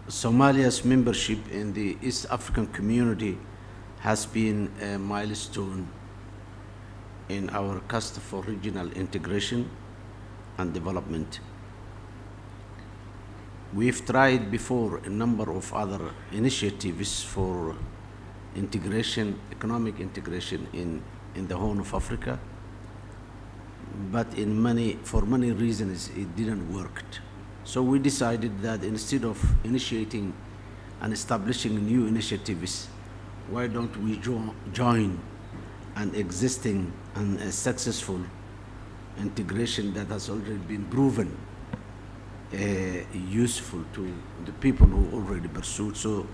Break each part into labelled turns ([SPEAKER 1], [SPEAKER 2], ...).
[SPEAKER 1] Somalia's membership in the East African community has been a milestone in our quest for regional integration and development. We've tried before a number of other initiatives for integration, economic integration in the Horn of Africa, but for many reasons it didn't work. So we decided that instead of initiating and establishing new initiatives, why don't we join an existing and a successful integration that has already been proven useful to the people who already pursued. So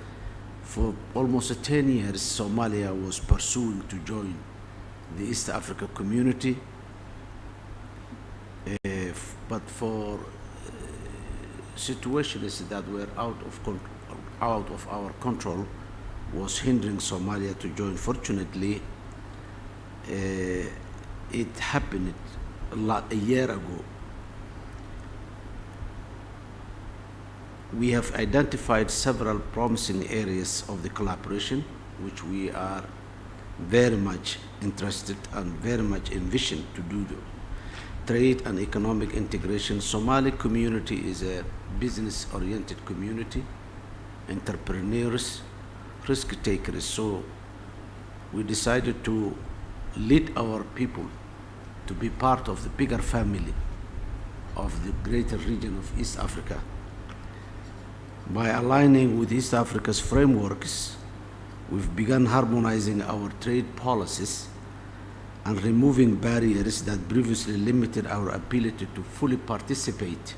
[SPEAKER 1] for almost 10 years, Somalia was pursuing to join the East Africa community, but for situations that were out of our control was hindering Somalia to join. Fortunately, it happened a year ago. We have identified several promising areas of the collaboration, which we are very much interested and very much envisioned to do. Trade and economic integration. Somali community is a business-oriented community, entrepreneurs, risk takers. So we decided to lead our people to be part of the bigger family of the greater region of East Africa. By aligning with East Africa's frameworks, we've begun harmonizing our trade policies and removing barriers that previously limited our ability to fully participate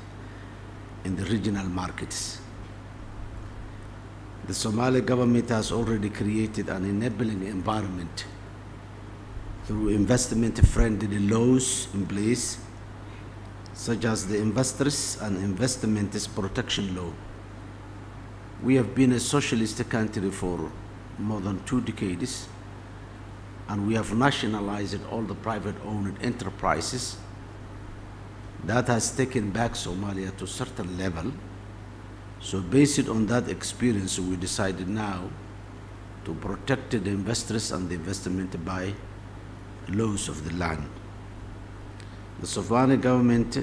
[SPEAKER 1] in the regional markets. The Somali government has already created an enabling environment through investment-friendly laws in place, such as the Investors and Investments Protection Law. We have been a socialist country for more than 2 decades, and we have nationalized all the private-owned enterprises. That has taken back Somalia to a certain level. So based on that experience, we decided now to protect the investors and the investment by laws of the land. The Somali government,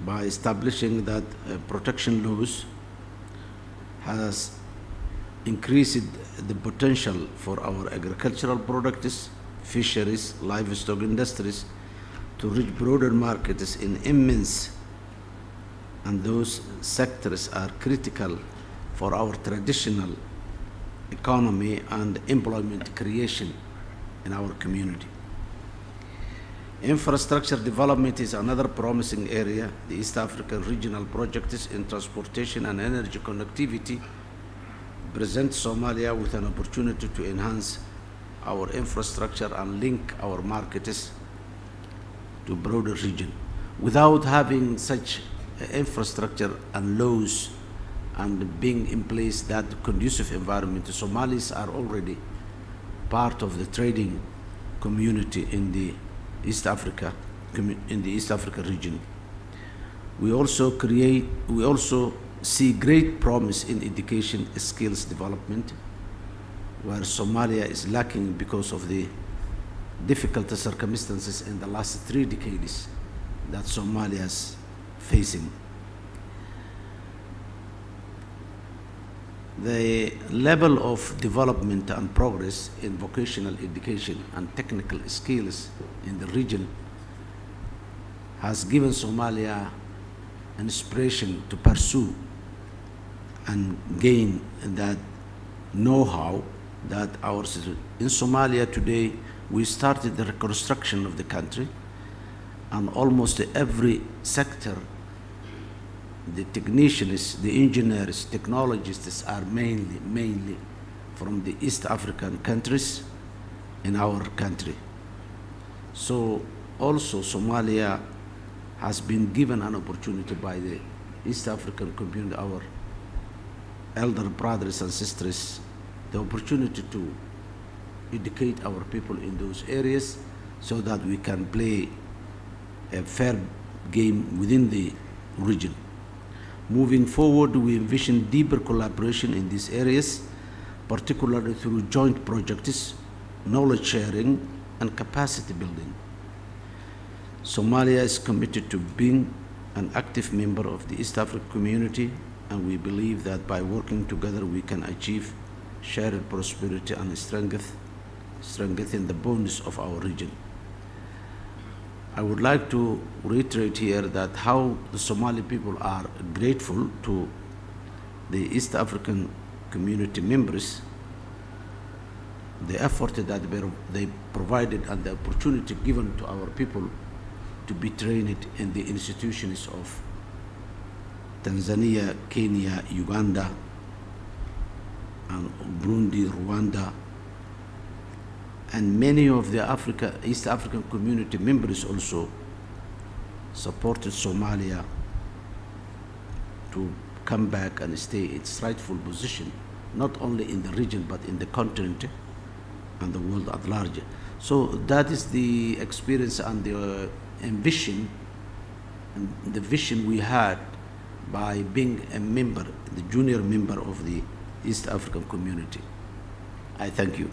[SPEAKER 1] by establishing that protection laws, has increased the potential for our agricultural products, fisheries, livestock industries to reach broader markets in immense, and those sectors are critical for our traditional economy and employment creation in our community. Infrastructure development is another promising area. The East African regional projects in transportation and energy connectivity present Somalia with an opportunity to enhance our infrastructure and link our markets to broader region. Without having such infrastructure and laws and being in place that conducive environment, Somalis are already part of the trading community in the East Africa region. We also see great promise in education skills development, where Somalia is lacking because of the difficult circumstances in the last 3 decades that Somalia is facing. The level of development and progress in vocational education and technical skills in the region has given Somalia an inspiration to pursue and gain that know-how that ours is. In Somalia today, we started the reconstruction of the country, and almost every sector, the technicians, the engineers, technologists are mainly from the East African countries in our country. So also Somalia has been given an opportunity by the East African community, our elder brothers and sisters, the opportunity to educate our people in those areas so that we can play a fair game within the region. Moving forward, we envision deeper collaboration in these areas, particularly through joint projects, knowledge sharing, and capacity building. Somalia is committed to being an active member of the East African community, and we believe that by working together we can achieve shared prosperity and strengthen the bonds of our region. I would like to reiterate here that how the Somali people are grateful to the East African community members, the effort that they provided and the opportunity given to our people to be trained in the institutions of Tanzania, Kenya, Uganda, and Burundi, Rwanda, and many of the East African community members also supported Somalia to come back and stay its rightful position, not only in the region but in the continent and the world at large. So that is the experience and the ambition and the vision we had by being a member, the junior member of the East African community. I thank you.